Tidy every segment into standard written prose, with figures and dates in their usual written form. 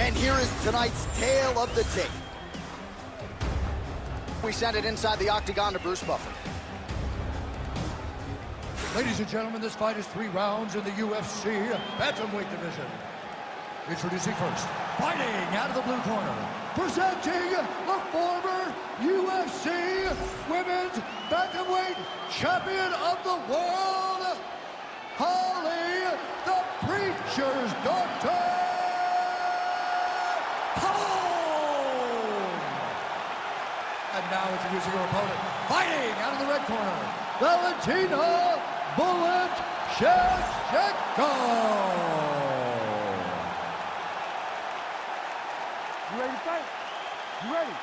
And here is tonight's tale of the tape. We send it inside the octagon to Bruce Buffer. Ladies and gentlemen, this fight is 3 rounds in the UFC bantamweight division. Introducing first, fighting out of the blue corner, presenting the former UFC Women's Bantamweight Champion of the World, Holly the Preacher's Daughter. And now introducing her opponent, fighting out of the red corner, Valentina Bullet Shevchenko. You ready to fight? You ready?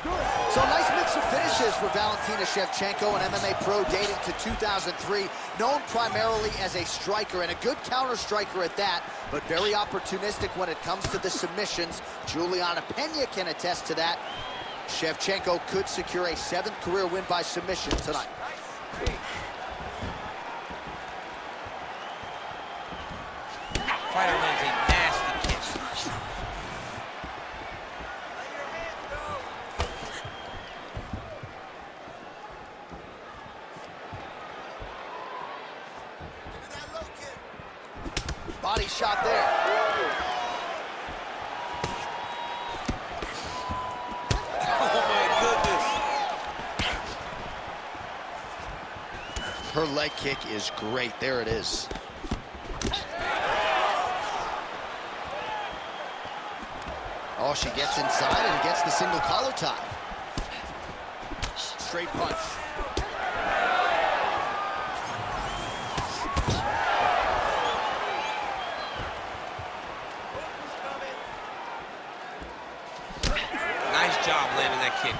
Do it. So nice mix of finishes for Valentina Shevchenko, an MMA pro dating to 2003, known primarily as a striker and a good counter striker at that, but very opportunistic when it comes to the submissions. Juliana Pena can attest to that. Shevchenko could secure a 7th career win by submission tonight. Fighter lands a nasty kick. Body shot there. Oh my goodness. Her leg kick is great. There it is. Oh, she gets inside and gets the single collar tie. Straight punch. Nice job landing that kick.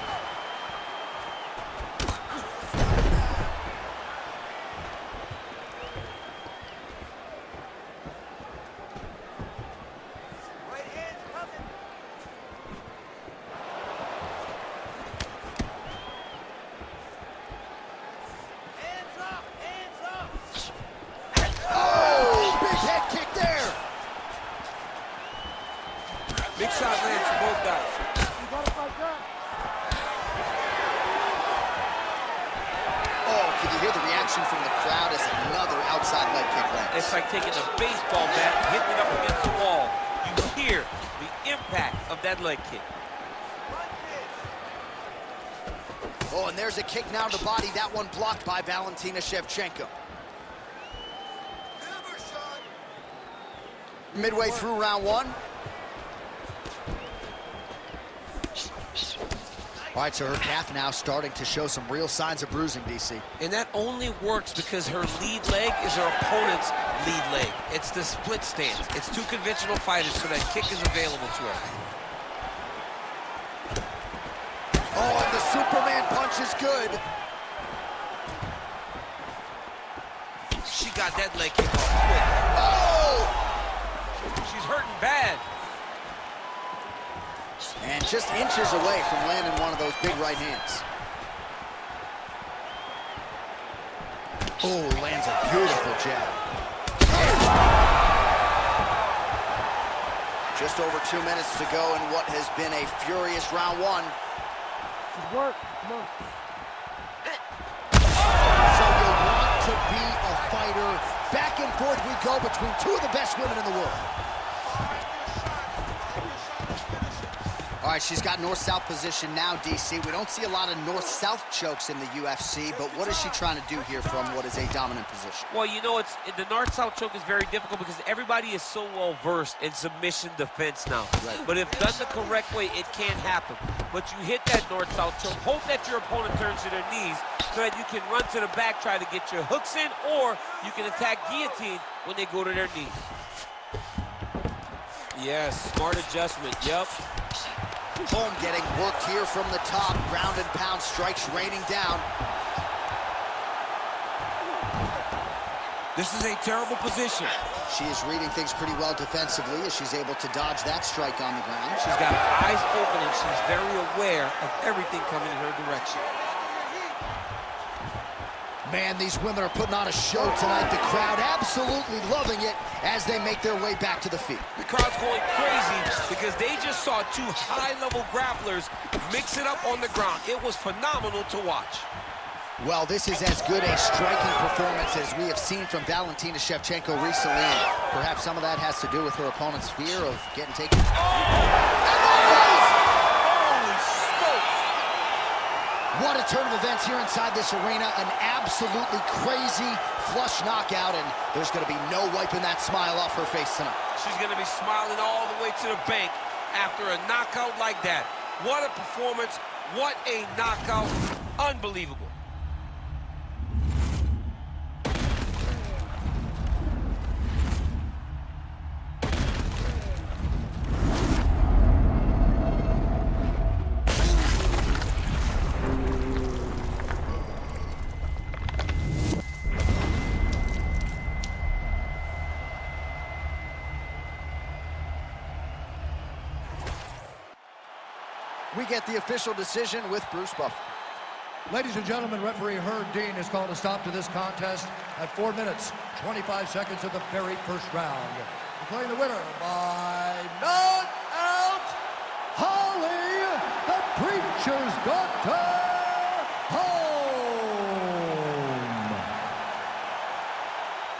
Big shot lands for both guys. You gotta fight back. Oh, can you hear the reaction from the crowd as another outside leg kick lands? It's like taking a baseball bat and hitting it up against the wall. You hear the impact of that leg kick. Oh, and there's a kick now to the body. That one blocked by Valentina Shevchenko. Midway through round 1. All right, so her calf now starting to show some real signs of bruising, DC. And that only works because her lead leg is her opponent's lead leg. It's the split stance. It's 2 conventional fighters, so that kick is available to her. Oh, and the Superman punch is good. She got that leg kick off quick. Oh! She's hurting bad. And just inches away from landing one of those big right hands. Oh, lands a beautiful jab. Just over 2 minutes to go in what has been a furious round 1. Just work. Come on. So you want to be a fighter. Back and forth we go between 2 of the best women in the world. All right, she's got north-south position now, DC. We don't see a lot of north-south chokes in the UFC, but what is she trying to do here from what is a dominant position? Well, you know, the north-south choke is very difficult because everybody is so well-versed in submission defense now. Right. But if done the correct way, it can happen. But you hit that north-south choke, hope that your opponent turns to their knees so that you can run to the back, try to get your hooks in, or you can attack guillotine when they go to their knees. Yes, smart adjustment, yep. Home getting worked here from the top. Ground and pound strikes raining down. This is a terrible position. She is reading things pretty well defensively as she's able to dodge that strike on the ground. She's got her eyes open and she's very aware of everything coming in her direction. Man, these women are putting on a show tonight. The crowd absolutely loving it as they make their way back to the feet. The crowd's going crazy because they just saw two high-level grapplers mix it up on the ground. It was phenomenal to watch. Well, this is as good a striking performance as we have seen from Valentina Shevchenko recently. And perhaps some of that has to do with her opponent's fear of getting taken. What a turn of events here inside this arena. An absolutely crazy flush knockout, and there's going to be no wiping that smile off her face tonight. She's going to be smiling all the way to the bank after a knockout like that. What a performance. What a knockout. Unbelievable. We get the official decision with Bruce Buffer. Ladies and gentlemen, referee Herb Dean has called a stop to this contest at 4 minutes, 25 seconds of the very first round. Declaring the winner by knockout, Holly, the Preacher's Daughter, home.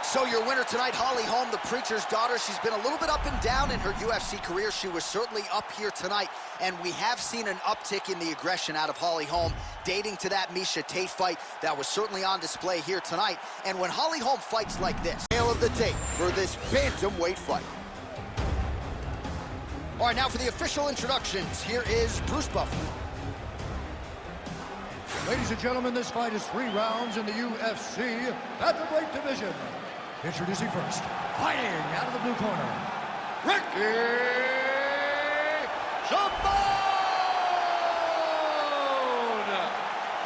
So your winner tonight, Holly Holm, the Preacher's Daughter. She's been a little bit up and down in her UFC career. She was certainly up here tonight, and we have seen an uptick in the aggression out of Holly Holm, dating to that Miesha Tate fight that was certainly on display here tonight. And when Holly Holm fights like this, tale of the tape for this bantamweight fight. All right, now for the official introductions, here is Bruce Buffer. Ladies and gentlemen, this fight is 3 rounds in the UFC bantamweight division. Introducing first, fighting out of the blue corner, Ricky Simone!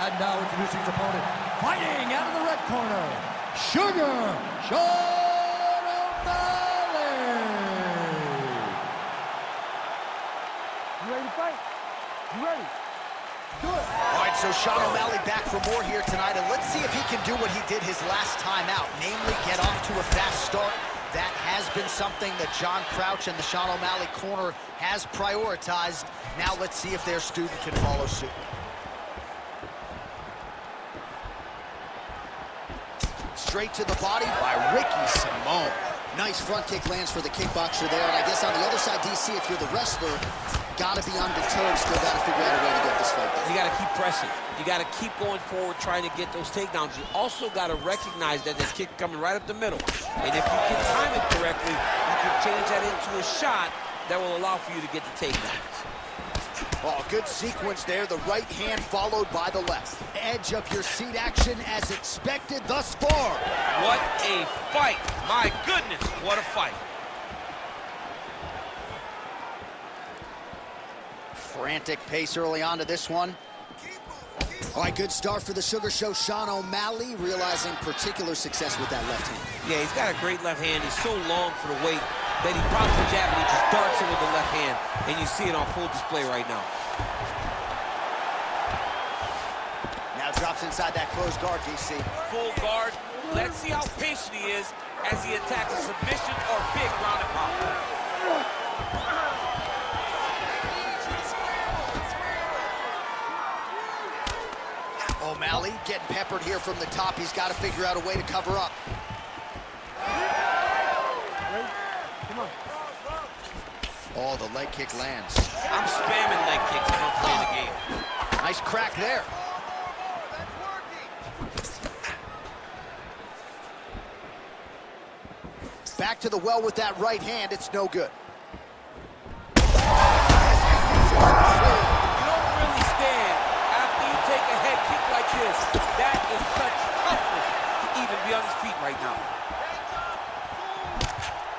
And now introducing his opponent, fighting out of the red corner, Sugar Sean O'Malley! You ready to fight? You ready? Do it. All right, so Sean O'Malley back for more here tonight, and let's see if he can do what he did his last time out, namely get off to a fast start. That has been something that John Crouch and the Sean O'Malley corner has prioritized. Now let's see if their student can follow suit. Straight to the body by Ricky Simone. Nice front kick lands for the kickboxer there, and I guess on the other side, DC, if you're the wrestler, gotta be undeterred, still gotta figure out a way to get this fight done. You gotta keep pressing. You gotta keep going forward, trying to get those takedowns. You also gotta recognize that this kick coming right up the middle. And if you can time it correctly, you can change that into a shot that will allow for you to get the takedowns. Oh, good sequence there. The right hand followed by the left. Edge of your seat action as expected thus far. What a fight. My goodness, what a fight. Frantic pace early on to this one. All right, good start for the Sugar Show. Sean O'Malley realizing particular success with that left hand. Yeah, he's got a great left hand. He's so long for the weight that he pops the jab and he just darts it with the left hand. And you see it on full display right now. Now drops inside that closed guard, DC. Full guard. Let's see how patient he is as he attacks a submission or big ground and pound. O'Malley getting peppered here from the top. He's got to figure out a way to cover up. Ready? Come on. Oh, the leg kick lands. I'm spamming leg kicks when I'm playing the game. Nice crack there. Back to the well with that right hand. It's no good. You don't really stand after you take a head kick like this. That is such toughness to even be on his feet right now.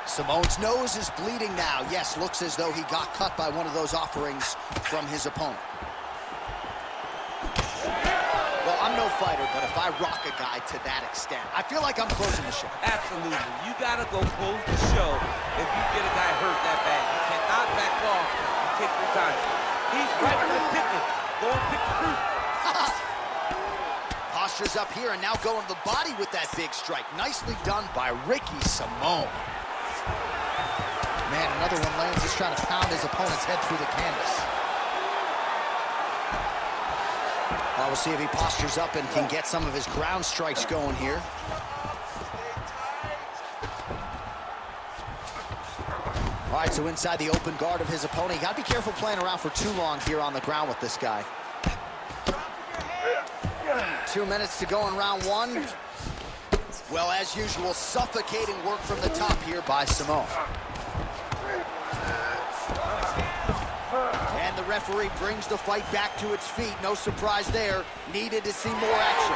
Simone's nose is bleeding now. Yes, looks as though he got cut by one of those offerings from his opponent. Well, I'm no fighter, but if I rock a guy to that extent, I feel like I'm closing the show. Absolutely. You got to go close the show if you get a guy hurt that bad. You cannot back off and take your time. He's right for the picking. Go and pick the fruit. postures up here and now going to the body with that big strike. Nicely done by Ricky Simone. Man, another one lands. He's trying to pound his opponent's head through the canvas. Well, we'll see if he postures up and can get some of his ground strikes going here. All right, so inside the open guard of his opponent. You got to be careful playing around for too long here on the ground with this guy. 2 minutes to go in round one. Well, as usual, suffocating work from the top here by Simone. And the referee brings the fight back to its feet. No surprise there. Needed to see more action.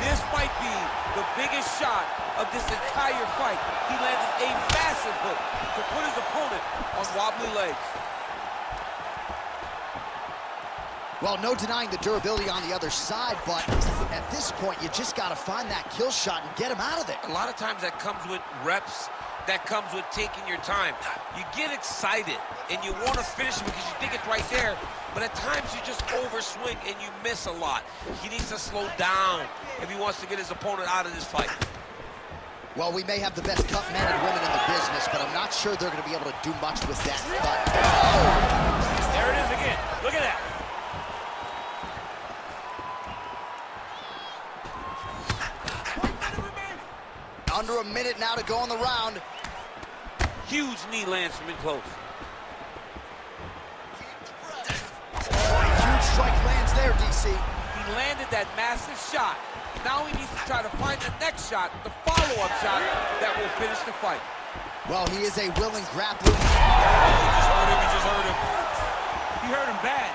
This might be the biggest shot of this entire fight. He landed a massive hook to put his opponent on wobbly legs. Well, no denying the durability on the other side, but at this point, you just got to find that kill shot and get him out of there. A lot of times that comes with reps, that comes with taking your time. You get excited, and you want to finish it because you think it's right there, but at times you just overswing and you miss a lot. He needs to slow down if he wants to get his opponent out of this fight. Well, we may have the best cut men and women in the business, but I'm not sure they're going to be able to do much with that cut. Oh. There it is again. Look at that. Under a minute now to go in the round. Huge knee lands from in close. Huge strike lands there, DC. He landed that massive shot. Now he needs to try to find the next shot, the follow-up shot that will finish the fight. Well, he is a willing grappler. He just hurt him. He just hurt him. He hurt him bad.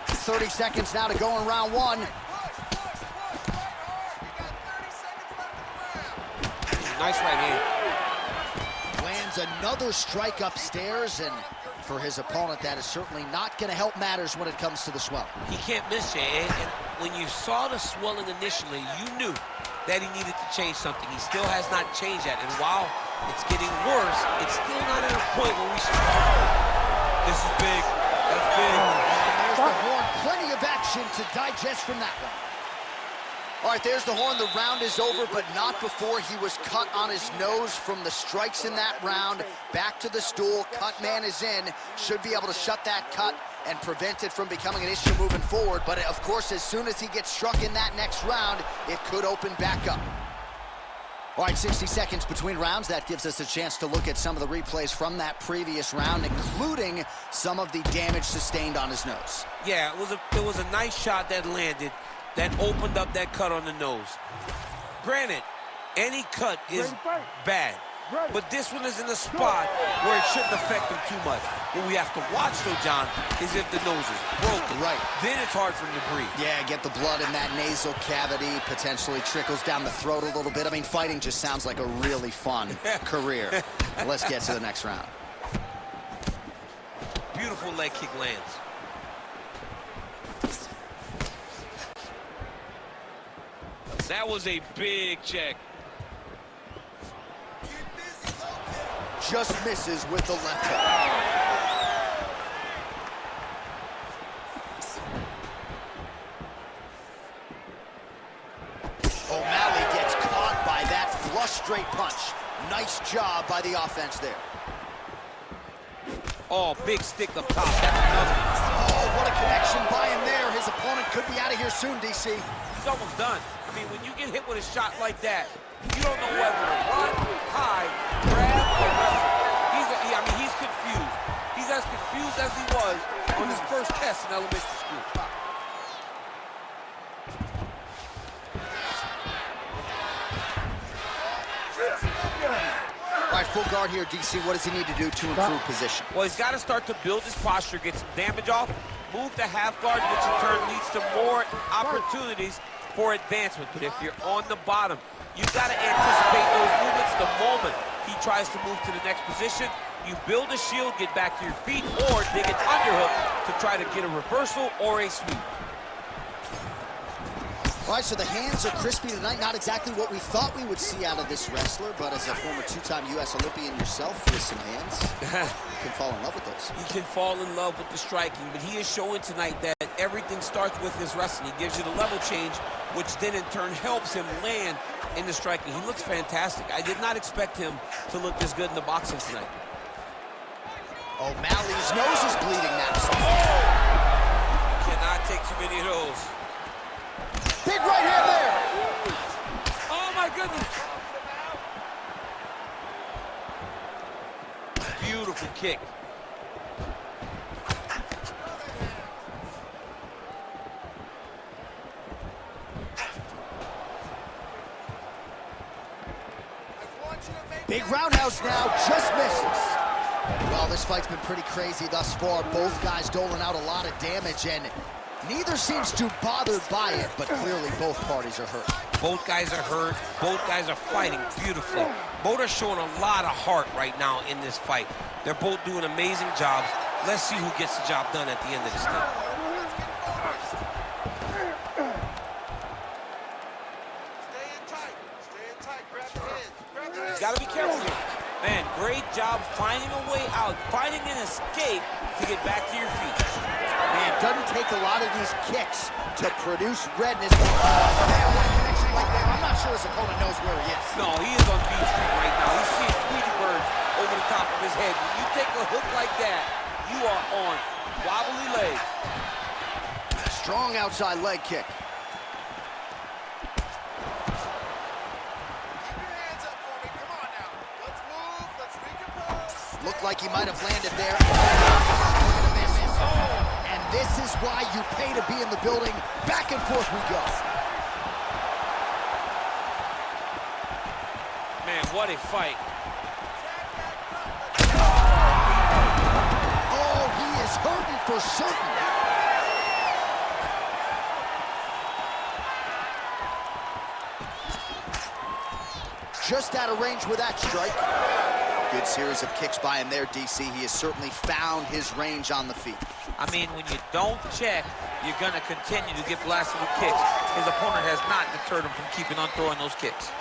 30 seconds now to go in round one. Nice right hand. Lands another strike upstairs, and for his opponent, that is certainly not going to help matters when it comes to the swelling. He can't miss it, and when you saw the swelling initially, you knew that he needed to change something. He still has not changed that, and while it's getting worse, it's still not at a point where we should. This is big. That's big. And there's the horn. Plenty of action to digest from that one. All right, there's the horn. The round is over, but not before he was cut on his nose from the strikes in that round. Back to the stool. Cut man is in. Should be able to shut that cut and prevent it from becoming an issue moving forward. But, of course, as soon as he gets struck in that next round, it could open back up. All right, 60 seconds between rounds. That gives us a chance to look at some of the replays from that previous round, including some of the damage sustained on his nose. Yeah, it was a nice shot that landed that opened up that cut on the nose. Granted, any cut is bad, but this one is in a spot where it shouldn't affect him too much. What we have to watch, though, John, is if the nose is broken. Right. Then it's hard for him to breathe. Yeah, get the blood in that nasal cavity, potentially trickles down the throat a little bit. I mean, fighting just sounds like a really fun career. Let's get to the next round. Beautiful leg kick lands. That was a big check. Just misses with the left hook. O'Malley gets caught by that flush straight punch. Nice job by the offense there. Oh, big stick up top. That's another. Oh, what a connection by him there. His opponent could be out of here soon, DC. He's almost done. I mean, when you get hit with a shot like that, you don't know whether to run, hide, grab, or wrestle. He's confused. He's as confused as he was on his first test in elementary school. All right, full guard here, DC. What does he need to do to improve position? Well, he's got to start to build his posture, get some damage off, move to half guard, which in turn leads to more opportunities for advancement. But if you're on the bottom, you've got to anticipate those movements the moment he tries to move to the next position. You build a shield, get back to your feet, or dig an underhook to try to get a reversal or a sweep. All right, so the hands are crispy tonight. Not exactly what we thought we would see out of this wrestler, but as a former two-time U.S. Olympian yourself with some hands, you can fall in love with those. He can fall in love with the striking, but he is showing tonight that everything starts with his wrestling. He gives you the level change, which then in turn helps him land in the striking. He looks fantastic. I did not expect him to look this good in the boxing tonight. O'Malley's nose is bleeding now. So Cannot take too many of those. big right hand there. Oh my goodness. Beautiful kick. Big roundhouse now, just misses. Well, this fight's been pretty crazy thus far. Both guys doling out a lot of damage, and neither seems too bothered by it, but clearly both parties are hurt. Both guys are hurt. Both guys are fighting beautifully. Both are showing a lot of heart right now in this fight. They're both doing amazing jobs. Let's see who gets the job done at the end of this thing. Got to be careful here. Man, great job finding a way out, finding an escape to get back to your feet. Man, it doesn't take a lot of these kicks to produce redness. Connection like that. I'm not sure his opponent knows where he is. No, he is on Beach Street right now. He's seeing Tweety Bird over the top of his head. When you take a hook like that, you are on wobbly legs. Strong outside leg kick. Looked like he might have landed there. And this is why you pay to be in the building. Back and forth we go. Man, what a fight. Oh, he is hurting for certain. Just out of range with that strike. Good series of kicks by him there, DC. He has certainly found his range on the feet. I mean, when you don't check, you're going to continue to get blasted with kicks. His opponent has not deterred him from keeping on throwing those kicks.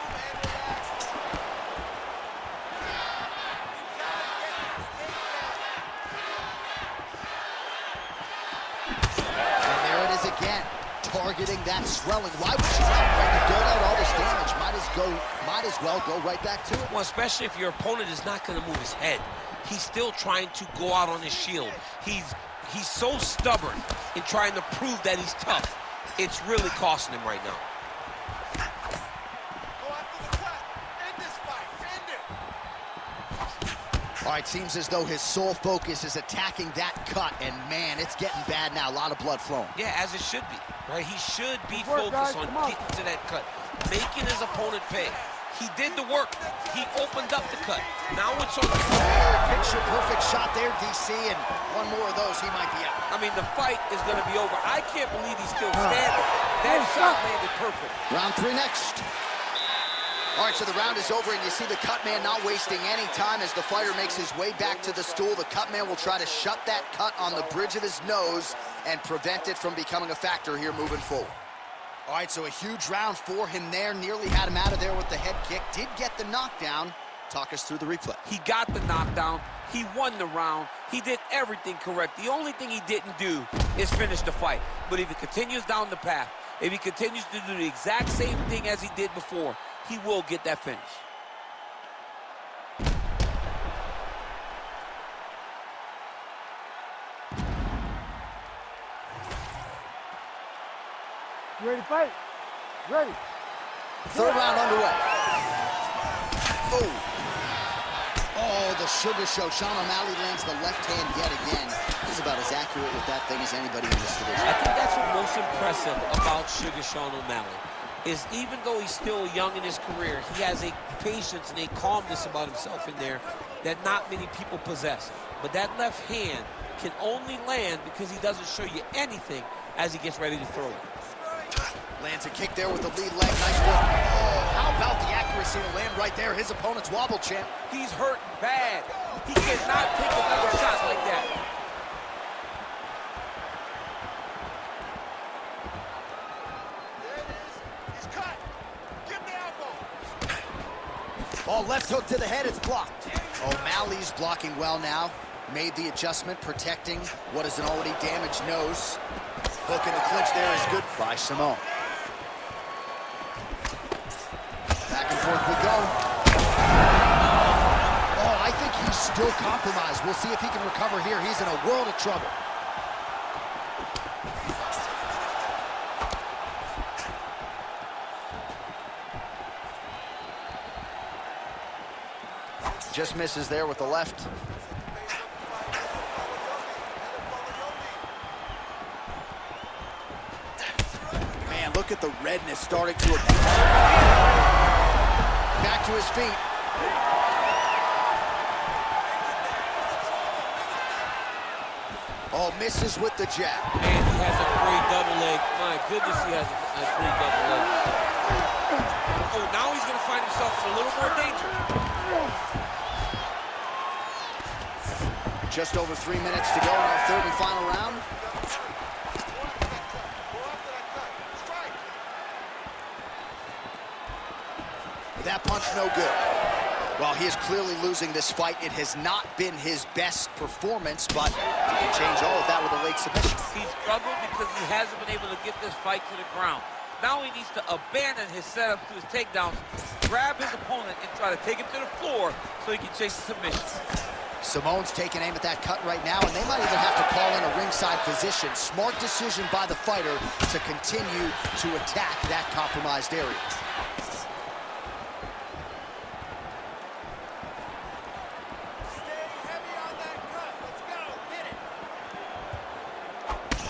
And there it is again, targeting that swelling. Why would you not, right? You dole out all this damage, might as well go right back to it. Well, especially if your opponent is not going to move his head. He's still trying to go out on his shield. He's so stubborn in trying to prove that he's tough. It's really costing him right now. Go after the cut. End this fight. End it. All right, seems as though his sole focus is attacking that cut, and man, it's getting bad now. A lot of blood flowing. Yeah, as it should be, right? He should be Work, focused guys. on Come on. getting to that cut, making his opponent pay. He did the work. He opened up the cut. Now it's on the Picture perfect shot there, DC, and one more of those, he might be out. I mean, the fight is going to be over. I can't believe he's still standing. That shot landed perfect. Round 3 next. All right, so the round is over, and you see the cut man not wasting any time as the fighter makes his way back to the stool. The cut man will try to shut that cut on the bridge of his nose and prevent it from becoming a factor here moving forward. All right, so a huge round for him there. Nearly had him out of there with the head kick. Did get the knockdown. Talk us through the replay. He got the knockdown. He won the round. He did everything correct. The only thing he didn't do is finish the fight. But if he continues down the path, if he continues to do the exact same thing as he did before, he will get that finish. You ready to fight? Ready. Third round underway. Oh, the sugar show. Sean O'Malley lands the left hand yet again. He's about as accurate with that thing as anybody in this division. I think that's what's most impressive about Sugar Sean O'Malley, is even though he's still young in his career, he has a patience and a calmness about himself in there that not many people possess. But that left hand can only land because he doesn't show you anything as he gets ready to throw it. Lands a kick there with the lead leg. Nice work. Oh, how about the accuracy to land right there? His opponent's wobble champ. He's hurt bad. He cannot take another shot like that. There it is. left hook to the head, it's blocked. O'Malley's blocking well now. Made the adjustment, protecting what is an already damaged nose. Hook in the clinch there is good by Simone. Back and forth we go. Oh, I think he's still compromised. We'll see if he can recover here. He's in a world of trouble. Just misses there with the left. Man, look at the redness starting to appear. Back to his feet. Oh, misses with the jab. Man, he has a great double leg. My goodness, he has a great double leg. Oh, now he's going to find himself in a little more danger. Just over 3 minutes to go in our third and final round. That punch no good. Well, he is clearly losing this fight. It has not been his best performance, but he can change all of that with a late submission. He's struggled because he hasn't been able to get this fight to the ground. Now he needs to abandon his setup to his takedowns, grab his opponent, and try to take him to the floor so he can chase the submission. Simone's taking aim at that cut right now, and they might even have to call in a ringside physician. Smart decision by the fighter to continue to attack that compromised area.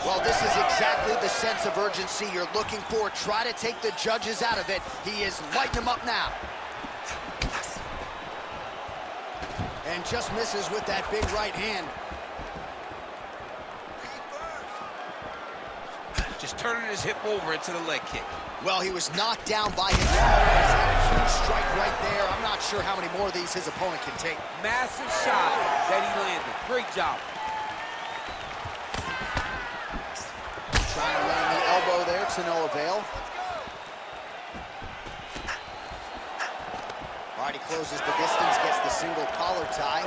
Well, this is exactly the sense of urgency you're looking for. Try to take the judges out of it. He is lighting them up now. And just misses with that big right hand. Just turning his hip over into the leg kick. Well, he was knocked down by his opponent. He's had a huge strike right there. I'm not sure how many more of these his opponent can take. Massive shot that he landed. Great job. Trying to land the elbow there to no avail. All right, he closes the distance, gets the single collar tie.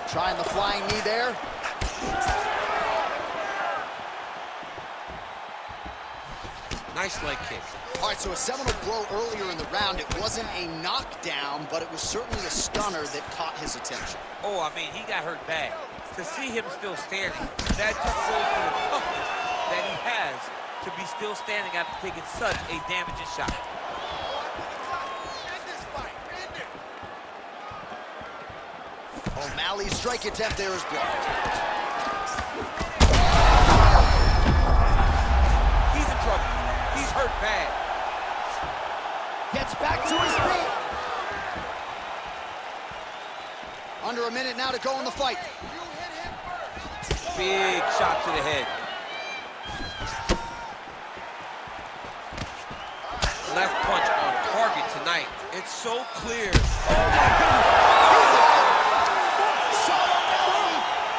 Trying the flying knee there. Nice leg kick. All right, so a seminal blow earlier in the round. It wasn't a knockdown, but it was certainly a stunner that caught his attention. Oh, I mean, he got hurt bad. To see him still standing, that just goes to the toughness that he has to be still standing after taking such a damaging shot. O'Malley's strike attempt there is blocked. He's in trouble. He's hurt bad. Gets back to his feet. Under a minute now to go in the fight. Big shot to the head. Left punch on target tonight. It's so clear. Oh my goodness.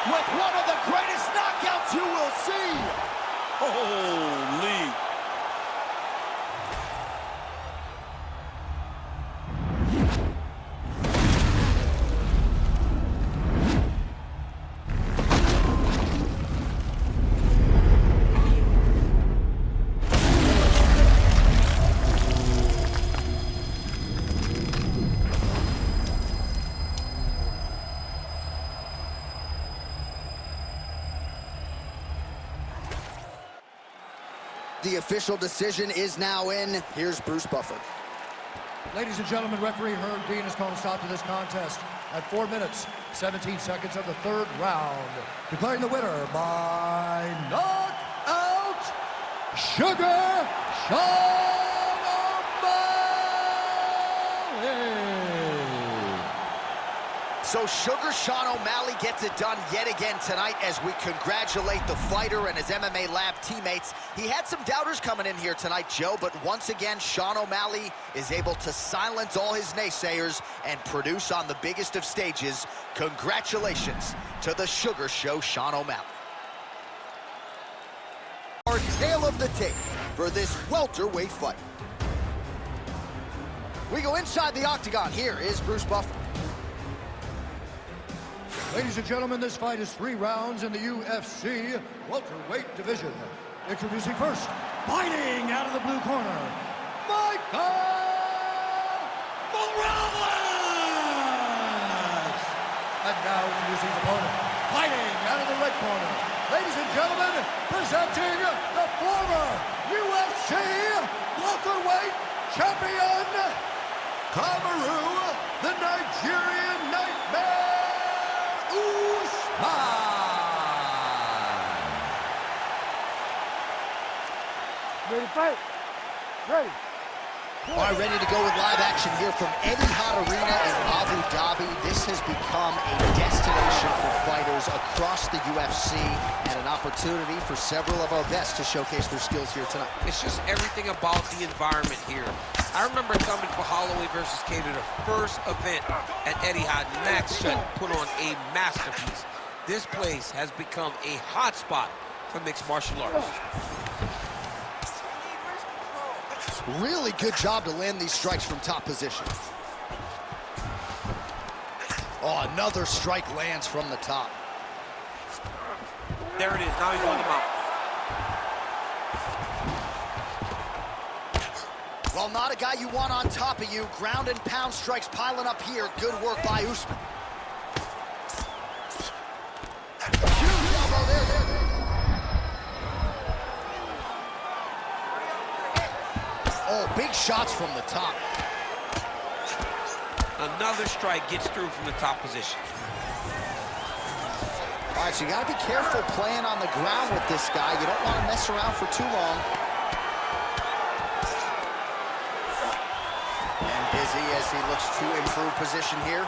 With one of the greatest knockouts you will see. Holy. The official decision is now in. Here's Bruce Buffer. Ladies and gentlemen, referee Herb Dean has called a stop to this contest at 4 minutes, 17 seconds of the third round. Declaring the winner by knockout, Sugar Sean O'Malley. So Sugar Sean O'Malley gets it done yet again tonight as we congratulate the fighter and his MMA Lab teammates. He had some doubters coming in here tonight, Joe, but once again, Sean O'Malley is able to silence all his naysayers and produce on the biggest of stages. Congratulations to the Sugar Show, Sean O'Malley. Our tale of the tape for this welterweight fight. We go inside the octagon. Here is Bruce Buffer. Ladies and gentlemen, this fight is 3 rounds in the UFC welterweight division. Introducing first, fighting out of the blue corner, Michael Morales! And now introducing his opponent, fighting out of the red corner. Ladies and gentlemen, presenting the former UFC welterweight champion, Kamaru, the Nigerian Nightmare Usman! Ready to fight? Ready. All right, ready to go with live action here from Etihad Arena in Abu Dhabi. This has become a destination for fighters across the UFC and an opportunity for several of our best to showcase their skills here tonight. It's just everything about the environment here. I remember coming for Holloway versus Cater, the first event at Etihad. Max Shutt put on a masterpiece. This place has become a hot spot for mixed martial arts. Really good job to land these strikes from top position. Oh, another strike lands from the top. There it is. Now he's on the mount. Well, not a guy you want on top of you. Ground and pound strikes piling up here. Good work by Usman. Huge elbow there. Oh, big shots from the top. Another strike gets through from the top position. All right, so you got to be careful playing on the ground with this guy. You don't want to mess around for too long. And busy as he looks to improve position here.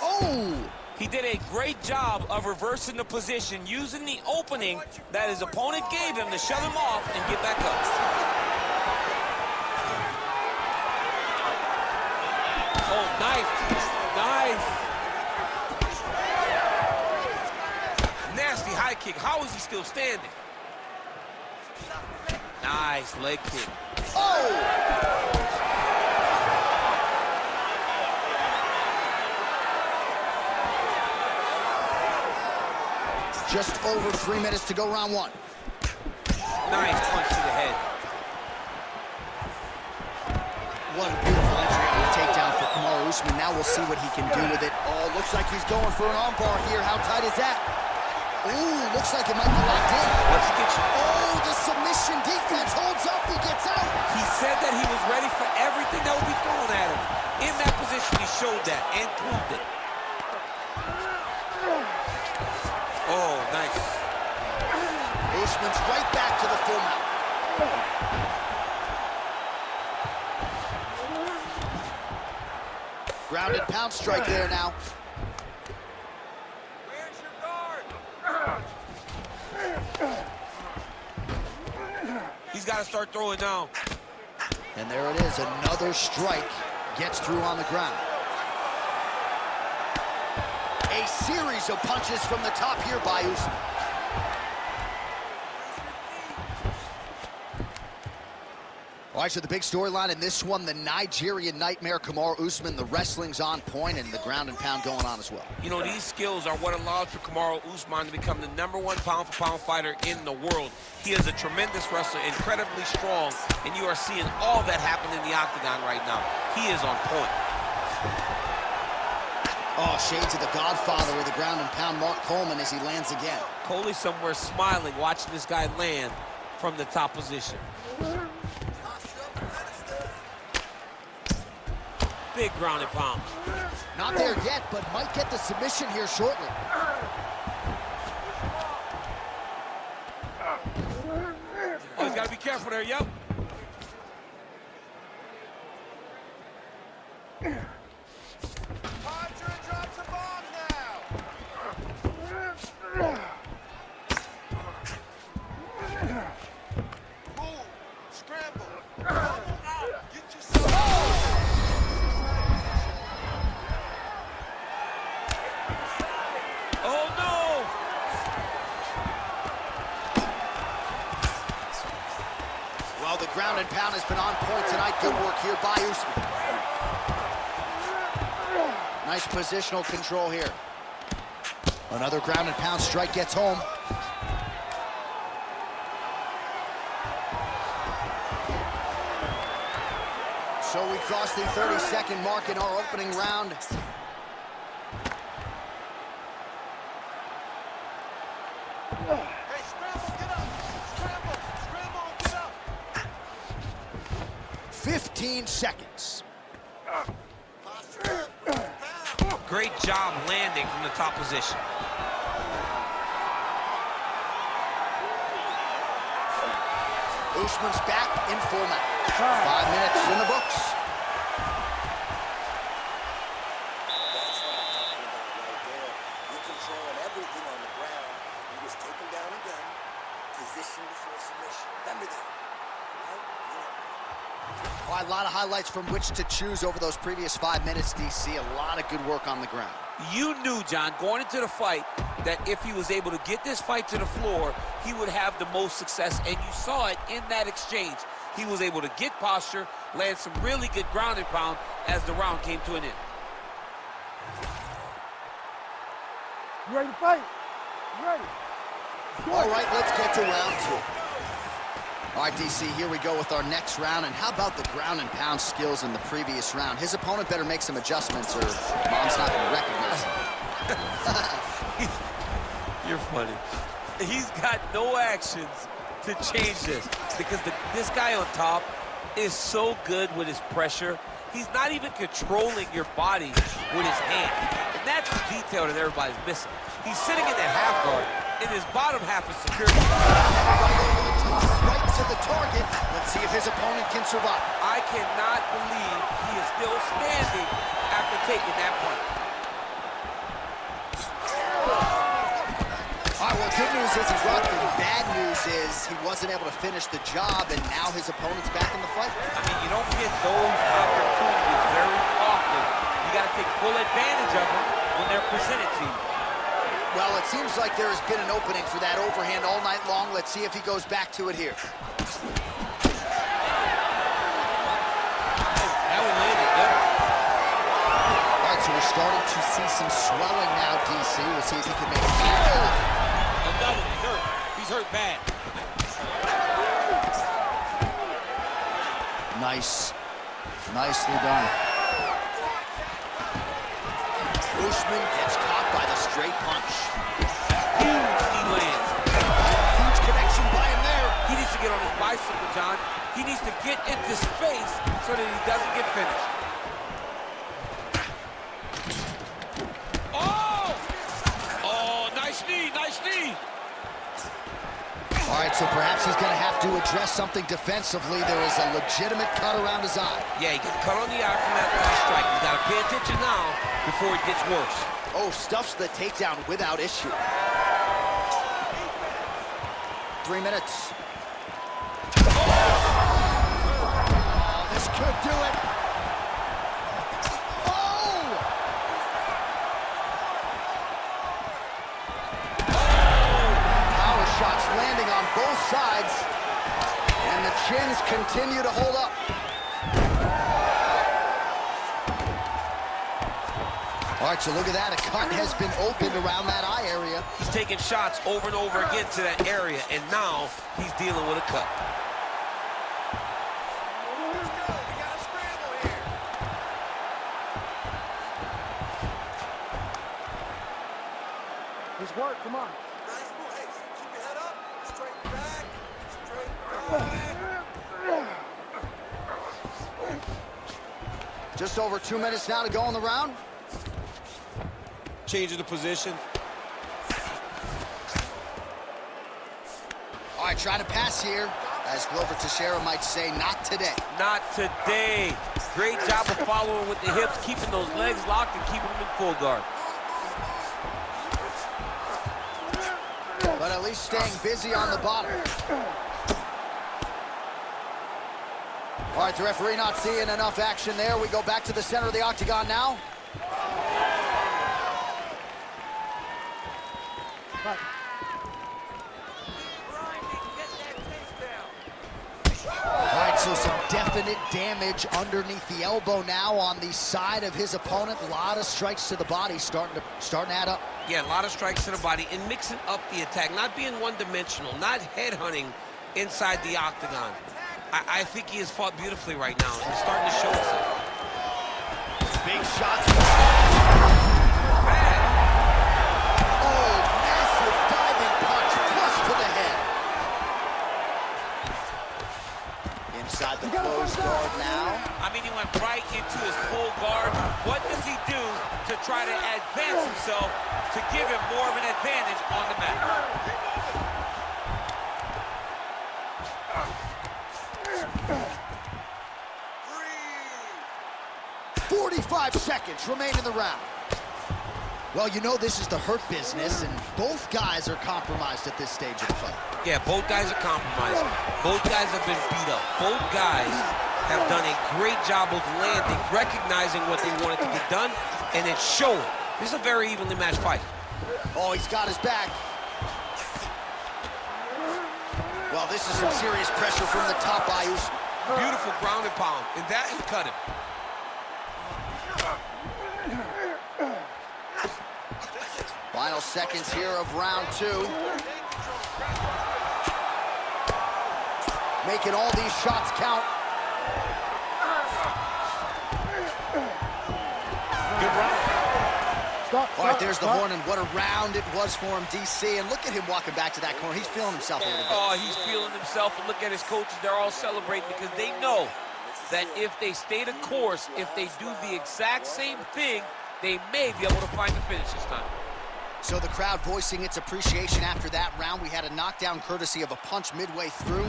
Oh! He did a great job of reversing the position, using the opening that his opponent gave him to shove him off and get back up. Oh, nice. Nice. Nasty high kick. How is he still standing? Nice leg kick. Oh! Just over 3 minutes to go, round 1. Nice punch to the head. What a beautiful entry on the takedown for Kamaru Usman. Now we'll see what he can do with it. Oh, looks like he's going for an armbar here. How tight is that? Ooh, looks like it might be locked in. What's he get you? Oh, the submission defense holds up. He gets out. He said that he was ready for everything that would be thrown at him. In that position, he showed that and proved it. Oh, nice. Usman's right back to the full mount. Ground and pound strike there now. Where's your guard? He's got to start throwing down. And there it is, another strike gets through on the ground. A series of punches from the top here by Usman. All right, so the big storyline in this one, the Nigerian Nightmare Kamaru Usman, the wrestling's on point and the ground and pound going on as well. You know, these skills are what allows for Kamaru Usman to become the #1 pound-for-pound fighter in the world. He is a tremendous wrestler, incredibly strong, and you are seeing all that happen in the octagon right now. He is on point. Oh, shades of the Godfather with the ground and pound, Mark Coleman, as he lands again. Coley somewhere smiling, watching this guy land from the top position. Big ground and pound. Not there yet, but might get the submission here shortly. Oh, he's got to be careful there, yep. Roger, drop some bombs now. Move, scramble, double out, get yourself Oh, no! Well, ground and pound has been on point tonight. Good work here by Usman. Nice positional control here. Another ground and pound strike gets home. So we crossed the 30-second mark in our opening round. Hey, scramble, get up. Scramble, get up. 15 seconds. Posture. Great job landing from the top position. Usman's back in full match. 5 minutes in the books. That's what I'm talking about right there. You're controlling everything on the ground. You just take him down again. Position before submission. Remember that. Right? Yeah. Well, a lot of highlights from which to choose over those previous 5 minutes, DC. A lot of good work on the ground. You knew, John, going into the fight, that if he was able to get this fight to the floor, he would have the most success, and you saw it in that exchange. He was able to get posture, land some really good ground and pound as the round came to an end. You ready to fight? You ready? All right, let's get to round 2. All right, DC, here we go with our next round. And how about the ground and pound skills in the previous round? His opponent better make some adjustments or Mom's not going to recognize him. You're funny. He's got no actions to change this because this guy on top is so good with his pressure. He's not even controlling your body with his hand. And that's the detail that everybody's missing. He's sitting in that half guard, and his bottom half is secure. Right to the target. Let's see if his opponent can survive. I cannot believe he is still standing after taking that punch. All right, well, good news is he got the bad news is he wasn't able to finish the job, and now his opponent's back in the fight. I mean, you don't get those opportunities very often. You got to take full advantage of them when they're presented to you. Well, it seems like there has been an opening for that overhand all night long. Let's see if he goes back to it here. That one landed, yeah. All right, so we're starting to see some swelling now, DC. We'll see if he can make it. Another one. He's hurt. He's hurt bad. Nice. Nicely done. Usman gets caught by the straight punch. Huge knee lands. Huge connection by him there. He needs to get on his bicycle, John. He needs to get into space so that he doesn't get finished. Oh! Oh, nice knee, nice knee. All right, so perhaps he's going to have to address something defensively. There is a legitimate cut around his eye. Yeah, he gets cut on the eye from that last strike. He's got to pay attention now before it gets worse. Oh, stuffs the takedown without issue. 3 minutes. Oh, this could do it. Oh! Power shots landing on both sides. And the chins continue to hold up. All right, so look at that. A cut has been opened around that eye area. He's taking shots over and over again to that area, and now he's dealing with a cut. Let's go. We got a scramble here. Let's work, come on. Nice move. Hey, keep your head up. Straight back. Straight back. Just over 2 minutes now to go in the round. Changing the position. All right, trying to pass here. As Glover Teixeira might say, not today. Not today. Great job of following with the hips, keeping those legs locked and keeping them in full guard. But at least staying busy on the bottom. All right, the referee not seeing enough action there. We go back to the center of the octagon now. All right, So some definite damage underneath the elbow now on the side of his opponent. A lot of strikes to the body starting to add up. Yeah, a lot of strikes to the body and mixing up the attack, not being one-dimensional, not headhunting inside the octagon. I think he has fought beautifully right now. He's starting to show himself. Big shots. Oh, massive diving punch, flush to the head. Inside the closed guard now. I mean, he went right into his full guard. What does he do to try to advance himself to give him more of an advantage on the mat? 45 seconds remain in the round. Well, you know this is the hurt business, and both guys are compromised at this stage of the fight. Yeah, both guys are compromised. Both guys have been beat up. Both guys have done a great job of landing, recognizing what they wanted to get done, and then showing. This is a very evenly matched fight. Oh, he's got his back. Well, this is some serious pressure from the top, Ayus. Beautiful ground and pound, and that has cut him. Final seconds here of round 2. Making all these shots count. Good round. All right, there's the horn, and what a round it was for him, DC. And look at him walking back to that corner. He's feeling himself a little bit. Oh, he's feeling himself, and look at his coaches. They're all celebrating because they know that if they stay the course, if they do the exact same thing, they may be able to find the finish this time. So the crowd voicing its appreciation after that round. We had a knockdown courtesy of a punch midway through.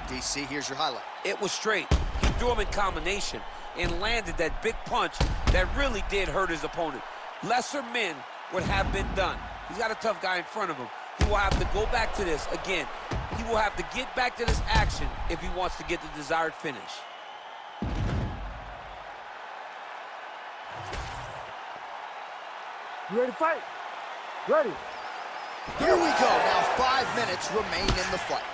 DC, here's your highlight. It was straight. He threw him in combination and landed that big punch that really did hurt his opponent. Lesser men would have been done. He's got a tough guy in front of him. He will have to go back to this. Again, he will have to get back to this action if he wants to get the desired finish. You ready to fight? Ready. Here we go. Now 5 minutes remain in the fight.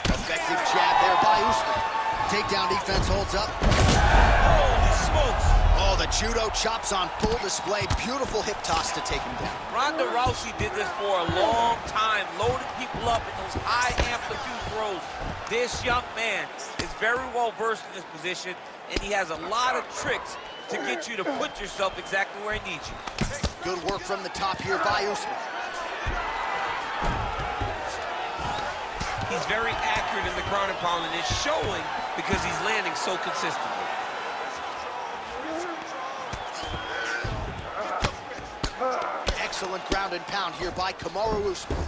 Effective jab there by Usman. Takedown defense holds up. Holy smokes! Oh, the judo chops on full display. Beautiful hip toss to take him down. Ronda Rousey did this for a long time, loading people up in those high amplitude throws. This young man is very well versed in this position, and he has a lot of tricks to get you to put yourself exactly where he needs you. Good work from the top here by Usman. He's very accurate in the ground and pound, and it's showing because he's landing so consistently. Excellent ground and pound here by Kamaru Usman.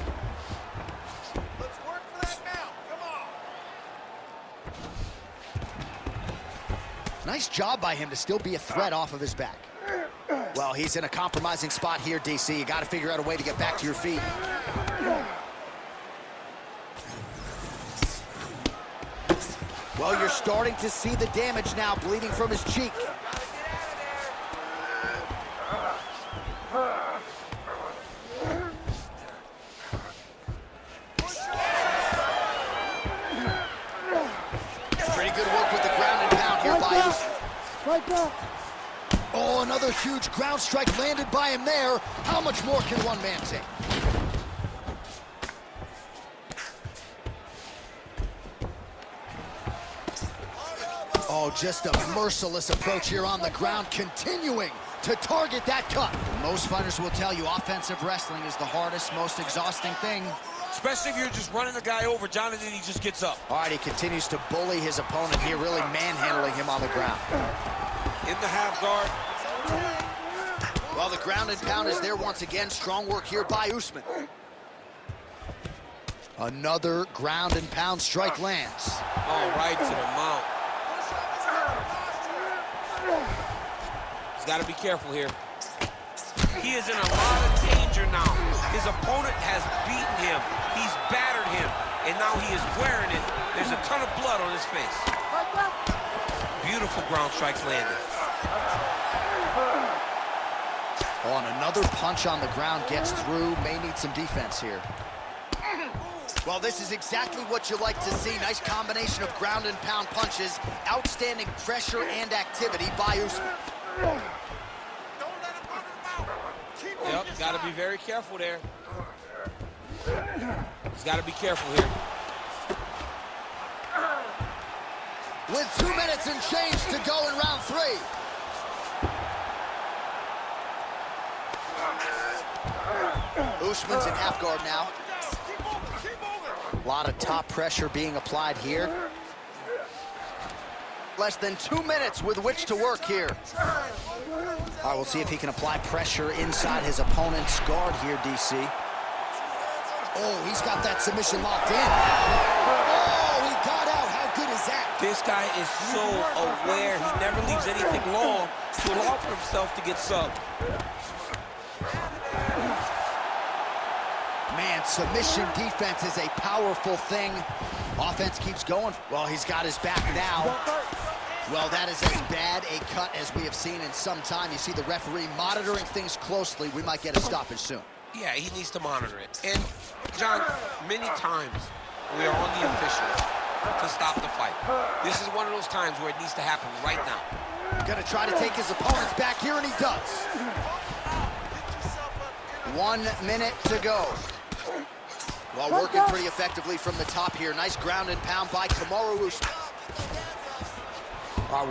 Let's work for that now. Come on. Nice job by him to still be a threat off of his back. Well, he's in a compromising spot here, DC. You got to figure out a way to get back to your feet. Well, you're starting to see the damage now, bleeding from his cheek. Pretty good work with the ground and pound here by Usman. Fight back. Oh, another huge ground strike landed by him there. How much more can one man take? Oh, just a merciless approach here on the ground, continuing to target that cut. Most fighters will tell you offensive wrestling is the hardest, most exhausting thing. Especially if you're just running the guy over, Jonathan, he just gets up. All right, he continues to bully his opponent here, really manhandling him on the ground. In the half guard. Well, the ground and pound is there once again. Strong work here by Usman. Another ground and pound strike lands. Oh, right to the mount. He's got to be careful here. He is in a lot of danger now. His opponent has beaten him. He's battered him. And now he is wearing it. There's a ton of blood on his face. Beautiful ground strikes landed. Oh, and another punch on the ground gets through. May need some defense here. Well, this is exactly what you like to see. Nice combination of ground and pound punches, outstanding pressure and activity by Usman. Don't let him run him out. Keep him Yep, got to be very careful there. He's got to be careful here. With 2 minutes and change to go in round 3. Usman's in half guard now. Keep moving, keep moving. A lot of top pressure being applied here. Less than 2 minutes with which to work here. All right, we'll see if he can apply pressure inside his opponent's guard here, DC. Oh, he's got that submission locked in. Oh, he got out. How good is that? This guy is so aware. He never leaves anything long to allow for himself to get subbed. Man, submission defense is a powerful thing. Offense keeps going. Well, he's got his back now. Well, that is as bad a cut as we have seen in some time. You see the referee monitoring things closely. We might get a stoppage soon. Yeah, he needs to monitor it. And, John, many times we are on the officials to stop the fight. This is one of those times where it needs to happen right now. Gonna try to take his opponents back here, and he does. 1 minute to go. Well, working pretty effectively from the top here. Nice ground and pound by Kamaru Usman.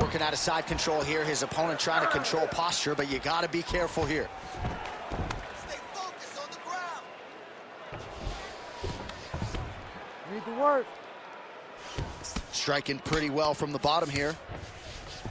Working out of side control here. His opponent trying to control posture, but you got to be careful here. Stay focused on the ground. Need to work. Striking pretty well from the bottom here.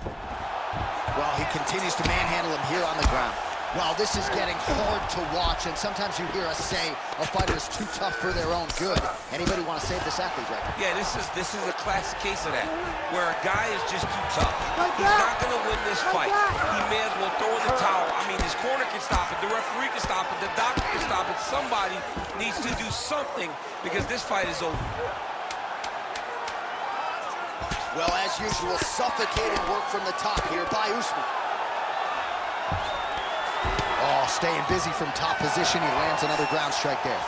Well, he continues to manhandle him here on the ground. Well, this is getting hard to watch, and sometimes you hear us say a fighter is too tough for their own good. Anybody want to save this athlete right now? Yeah, this is a classic case of that, where a guy is just too tough. He's not going to win this fight. He may as well throw in the towel. I mean, his corner can stop it, the referee can stop it, the doctor can stop it. Somebody needs to do something because this fight is over. Well, as usual, suffocating work from the top here by Usman. Oh, staying busy from top position. He lands another ground strike there.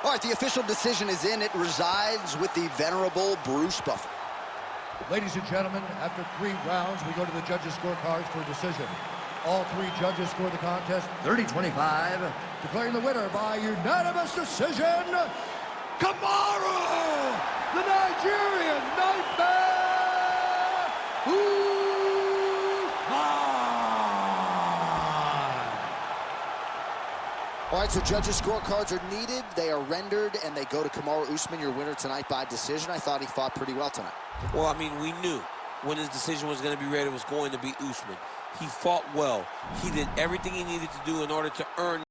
All right, the official decision is in. It resides with the venerable Bruce Buffer. Ladies and gentlemen, after 3 rounds, we go to the judges' scorecards for a decision. All 3 judges score the contest 30-25, declaring the winner by unanimous decision, Kamaru, the Nigerian Nightmare Usman. All right, so judges' scorecards are needed. They are rendered, and they go to Kamaru Usman, your winner tonight by decision. I thought he fought pretty well tonight. Well, I mean, we knew when his decision was going to be read, it was going to be Usman. He fought well. He did everything he needed to do in order to earn